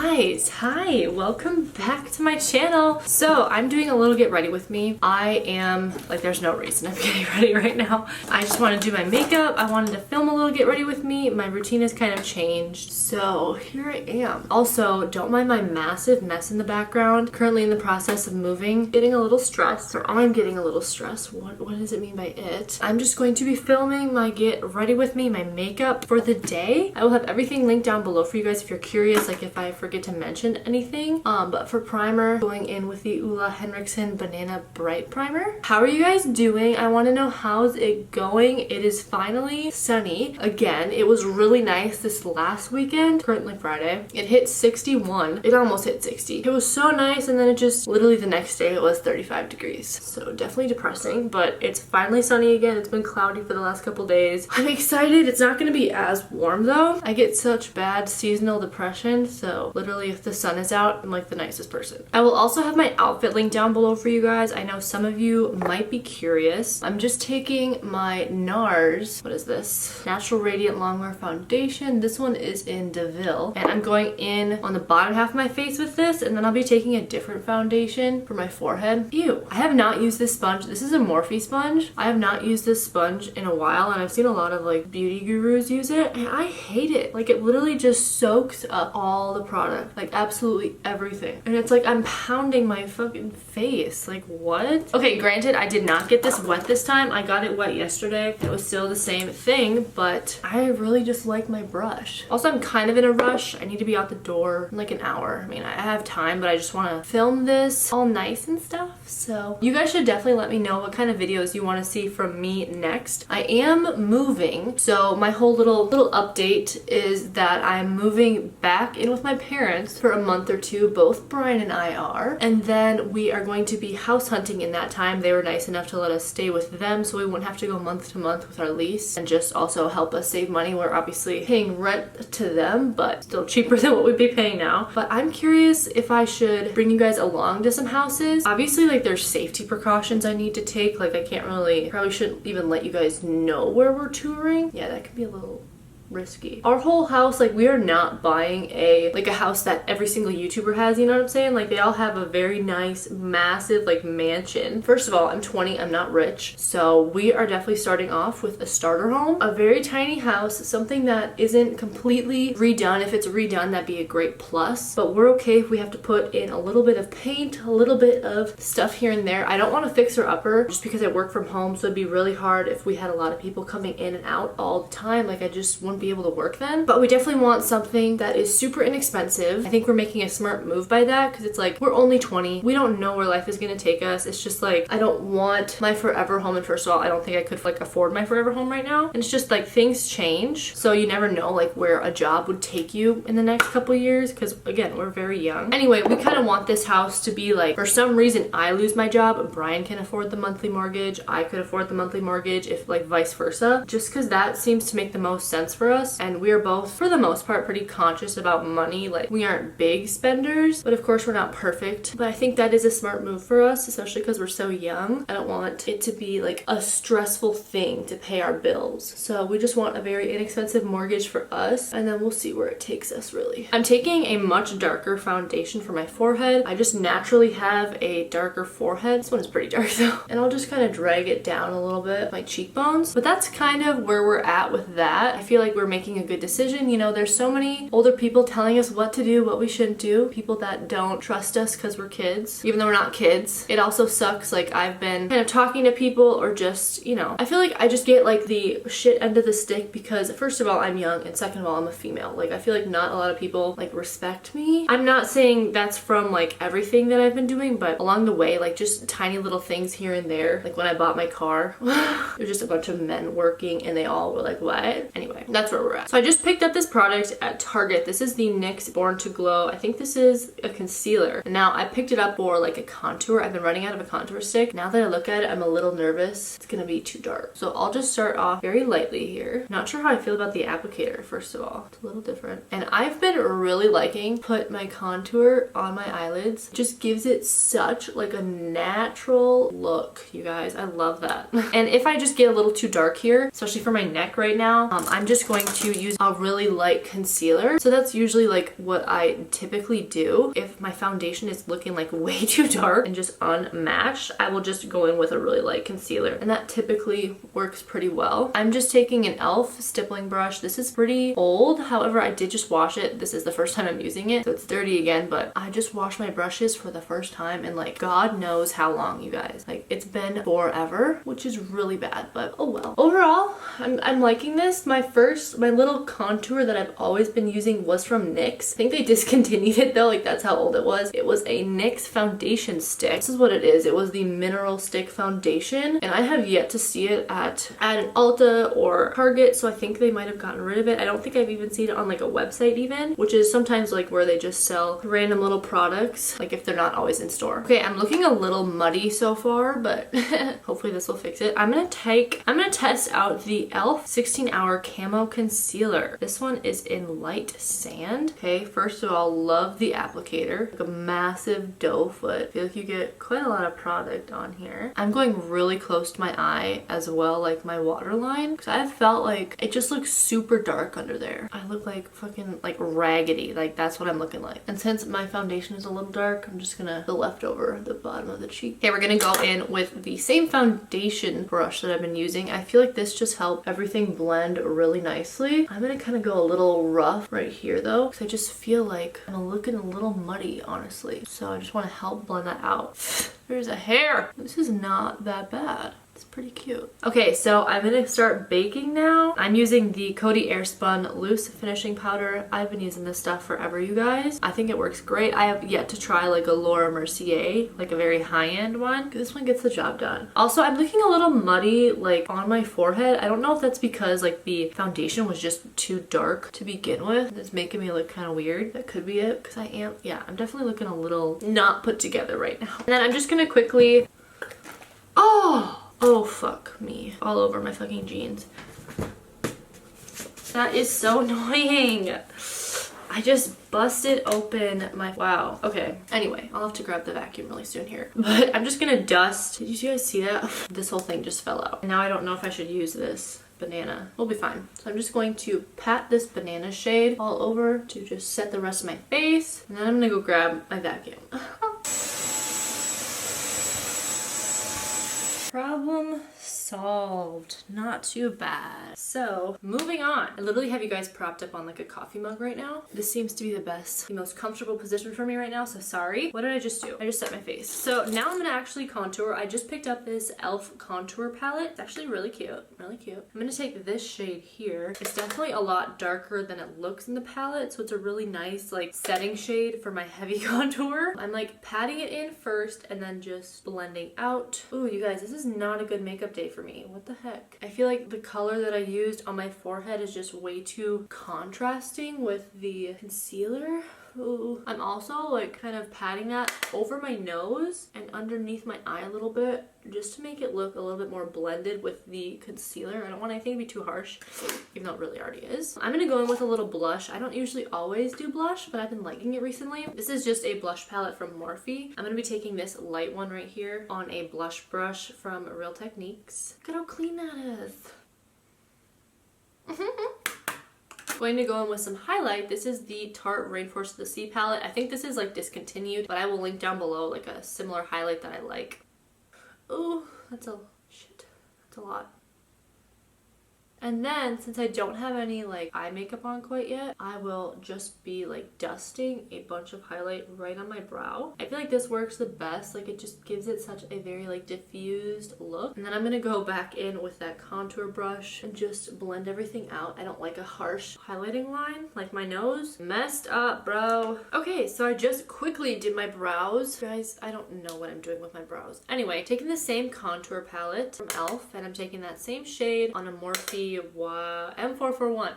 guys, hi, welcome back to my channel. So I'm doing a little get ready with me. I am, like, there's no reason I'm getting ready right now. I just want to do my makeup. I wanted to film a little get ready with me. My routine has kind of changed. So here I am. Also, don't mind my massive mess in the background. Currently in the process of moving, getting a little stressed, or I'm getting a little stressed. What does it mean by it? I'm just going to be filming my get ready with me, my makeup for the day. I will have everything linked down below for you guys if you're curious, like if I forget to mention anything. But for primer, going in with the Ulla Henriksen Banana Bright Primer. How are you guys doing? I want to know how's it going. It is finally sunny again. It was really nice this last weekend, currently Friday. It hit 61. It almost hit 60. It was so nice, and then it just literally the next day it was 35 degrees. So definitely depressing, but it's finally sunny again. It's been cloudy for the last couple days. I'm excited. It's not going to be as warm though. I get such bad seasonal depression, so literally if the sun is out, I'm like the nicest person. I will also have my outfit linked down below for you guys. I know some of you might be curious. I'm just taking my NARS, what is this? Natural Radiant Longwear Foundation. This one is in DeVille, and I'm going in on the bottom half of my face with this, and then I'll be taking a different foundation for my forehead. Ew, I have not used this sponge. This is a Morphe sponge. I have not used this sponge in a while, and I've seen a lot of like beauty gurus use it, and I hate it. Like, it literally just soaks up all the product, like absolutely everything, and it's like I'm pounding my fucking face. Like, what? Okay, granted, I did not get this wet this time. I got it wet yesterday. It was still the same thing, but I really just like my brush. Also, I'm kind of in a rush. I need to be out the door in like an hour. I mean, I have time, but I just want to film this all nice and stuff. So you guys should definitely let me know what kind of videos you want to see from me next. I am moving, so my whole little update is that I'm moving back in with my parents for a month or two. Both Brian and I are, and then we are going to be house hunting in that time. They were nice enough to let us stay with them, so we wouldn't have to go month to month with our lease, and just also help us save money. We're obviously paying rent to them, but still cheaper than what we'd be paying now. But I'm curious if I should bring you guys along to some houses. Obviously, like, there's safety precautions I need to take. Like, I can't really, probably shouldn't even let you guys know where we're touring. Yeah, that could be a little risky. Our whole house, like, we are not buying a house that every single YouTuber has, you know what I'm saying? Like, they all have a very nice, massive, like, mansion. First of all, I'm 20, I'm not rich, so we are definitely starting off with a starter home, a very tiny house, something that isn't completely redone. If it's redone, that'd be a great plus, but we're okay if we have to put in a little bit of paint, a little bit of stuff here and there. I don't want to fix her upper just because I work from home, so it'd be really hard if we had a lot of people coming in and out all the time. Like, I just wouldn't be able to work then. But we definitely want something that is super inexpensive. I think we're making a smart move by that, because it's like, we're only 20. We don't know where life is going to take us. It's just like, I don't want my forever home, and first of all, I don't think I could like afford my forever home right now. And it's just like, things change, so you never know like where a job would take you in the next couple years, because again, we're very young. Anyway, we kind of want this house to be like, for some reason I lose my job, Brian can afford the monthly mortgage, I could afford the monthly mortgage, if like vice versa, just because that seems to make the most sense for us. And we are both, for the most part, pretty conscious about money. Like, we aren't big spenders, but of course we're not perfect. But I think that is a smart move for us, especially because we're so young. I don't want it to be like a stressful thing to pay our bills. So we just want a very inexpensive mortgage for us, and then we'll see where it takes us, really. I'm taking a much darker foundation for my forehead. I just naturally have a darker forehead. This one is pretty dark though. And I'll just kind of drag it down a little bit, my cheekbones. But that's kind of where we're at with that. I feel like we're making a good decision. You know, there's so many older people telling us what to do, what we shouldn't do, people that don't trust us because we're kids, even though we're not kids. It also sucks. Like, I've been kind of talking to people, or just, you know, I feel like I just get like the shit end of the stick because, first of all, I'm young, and second of all, I'm a female. Like, I feel like not a lot of people like respect me. I'm not saying that's from like everything that I've been doing, but along the way, like, just tiny little things here and there. Like, when I bought my car, there's just a bunch of men working, and they all were like, what? Anyway, that's where we're at. So I just picked up this product at Target. This is the NYX Born to Glow. I think this is a concealer. And now I picked it up for like a contour. I've been running out of a contour stick. Now that I look at it, I'm a little nervous. It's gonna be too dark. So I'll just start off very lightly here. Not sure how I feel about the applicator, first of all. It's a little different. And I've been really liking put my contour on my eyelids. It just gives it such like a natural look, you guys. I love that. And if I just get a little too dark here, especially for my neck right now, I'm just going going to use a really light concealer. So that's usually like what I typically do. If my foundation is looking like way too dark and just unmatched, I will just go in with a really light concealer. And that typically works pretty well. I'm just taking an e.l.f. stippling brush. This is pretty old. However, I did just wash it. This is the first time I'm using it, so it's dirty again, but I just washed my brushes for the first time in like God knows how long, you guys. Like, it's been forever, which is really bad, but oh well. Overall, I'm liking this. My little contour that I've always been using was from NYX. I think they discontinued it though, like that's how old it was. It was a NYX foundation stick. This is what it is. It was the mineral stick foundation, and I have yet to see it at an Ulta or Target, so I think they might have gotten rid of it. I don't think I've even seen it on like a website even, which is sometimes like where they just sell random little products, like if they're not always in store. Okay, I'm looking a little muddy so far, but hopefully this will fix it. I'm gonna test out the e.l.f. 16-Hour Camo Concealer. This one is in light sand. Okay, first of all, love the applicator. Like a massive doe foot. I feel like you get quite a lot of product on here. I'm going really close to my eye as well, like my waterline, because I felt like it just looks super dark under there. I look like fucking like raggedy. Like that's what I'm looking like. And since my foundation is a little dark, I'm just gonna the leftover the bottom of the cheek. Okay, we're gonna go in with the same foundation brush that I've been using. I feel like this just helped everything blend really nicely. I'm gonna kind of go a little rough right here though, because I just feel like I'm looking a little muddy, honestly. So I just want to help blend that out. There's a hair. This is not that bad. It's pretty cute. Okay, so I'm gonna start baking now. I'm using the Coty Airspun Loose Finishing Powder. I've been using this stuff forever, you guys. I think it works great. I have yet to try like a Laura Mercier, like a very high-end one. This one gets the job done. Also, I'm looking a little muddy like on my forehead. I don't know if that's because like the foundation was just too dark to begin with. It's making me look kind of weird. That could be it, because I'm definitely looking a little not put together right now. And then I'm just gonna quickly, oh fuck me, all over my fucking jeans. That is so annoying. I just busted open my, wow. Okay, anyway, I'll have to grab the vacuum really soon here. But I'm just gonna dust. Did you guys see that? This whole thing just fell out. Now I don't know if I should use this banana. We'll be fine. So I'm just going to pat this banana shade all over to just set the rest of my face. And then I'm gonna go grab my vacuum. Problem solved. Not too bad. So moving on. I literally have you guys propped up on like a coffee mug right now. This seems to be the most comfortable position for me right now, so sorry. What did I just do? I just set my face. So now I'm gonna actually contour. I just picked up this e.l.f. contour palette. It's actually really cute. Really cute. I'm gonna take this shade here. It's definitely a lot darker than it looks in the palette, so it's a really nice like setting shade for my heavy contour. I'm like patting it in first and then just blending out. Ooh, you guys, this is not a good makeup day for me. What the heck? I feel like the color that I used on my forehead is just way too contrasting with the concealer. Ooh. I'm also like kind of patting that over my nose and underneath my eye a little bit, just to make it look a little bit more blended with the concealer. I don't want anything to be too harsh, even though it really already is. I'm gonna go in with a little blush. I don't usually always do blush, but I've been liking it recently. This is just a blush palette from Morphe. I'm gonna be taking this light one right here on a blush brush from Real Techniques. Look at how clean that is. Going to go in with some highlight. This is the Tarte Rainforest of the Sea palette. I think this is like discontinued, but I will link down below like a similar highlight that I like. Oh, that's a lot. And then, since I don't have any like eye makeup on quite yet, I will just be like dusting a bunch of highlight right on my brow. I feel like this works the best. Like it just gives it such a very like diffused look. And then I'm gonna go back in with that contour brush and just blend everything out. I don't like a harsh highlighting line like my nose. Messed up, bro. Okay, so I just quickly did my brows. Guys, I don't know what I'm doing with my brows. Anyway, taking the same contour palette from e.l.f. and I'm taking that same shade on a Morphe M441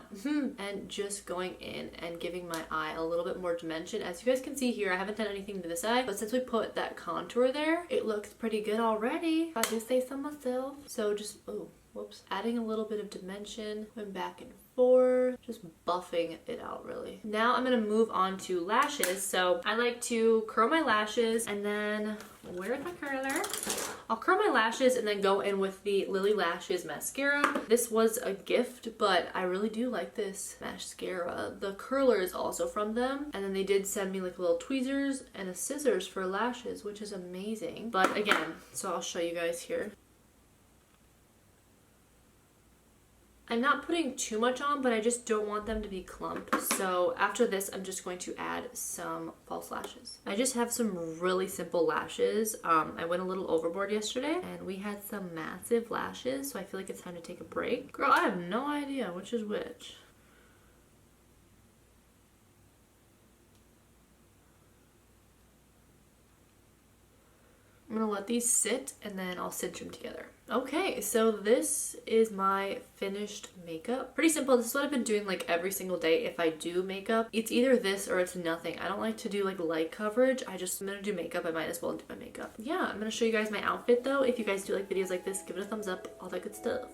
and just going in and giving my eye a little bit more dimension. As you guys can see here, I haven't done anything to this eye, but since we put that contour there, it looks pretty good already, if I do say so myself. So just, oh, whoops, adding a little bit of dimension, going back and forth, just buffing it out really. Now I'm gonna move on to lashes. So I like to curl my lashes and then, where's my curler? I'll curl my lashes and then go in with the Lily Lashes mascara. This was a gift, but I really do like this mascara. The curler is also from them, and then they did send me like little tweezers and a scissors for lashes, which is amazing. But again, so I'll show you guys here. I'm not putting too much on, but I just don't want them to be clumped. So after this, I'm just going to add some false lashes. I just have some really simple lashes. I went a little overboard yesterday and we had some massive lashes, so I feel like it's time to take a break. Girl, I have no idea which is which. I'm gonna let these sit and then I'll cinch them together. Okay, so this is my finished makeup. Pretty simple. This is what I've been doing like every single day if I do makeup. It's either this or it's nothing. I don't like to do like light coverage. I'm gonna do makeup. I might as well do my makeup. Yeah, I'm gonna show you guys my outfit though. If you guys do like videos like this, give it a thumbs up, all that good stuff.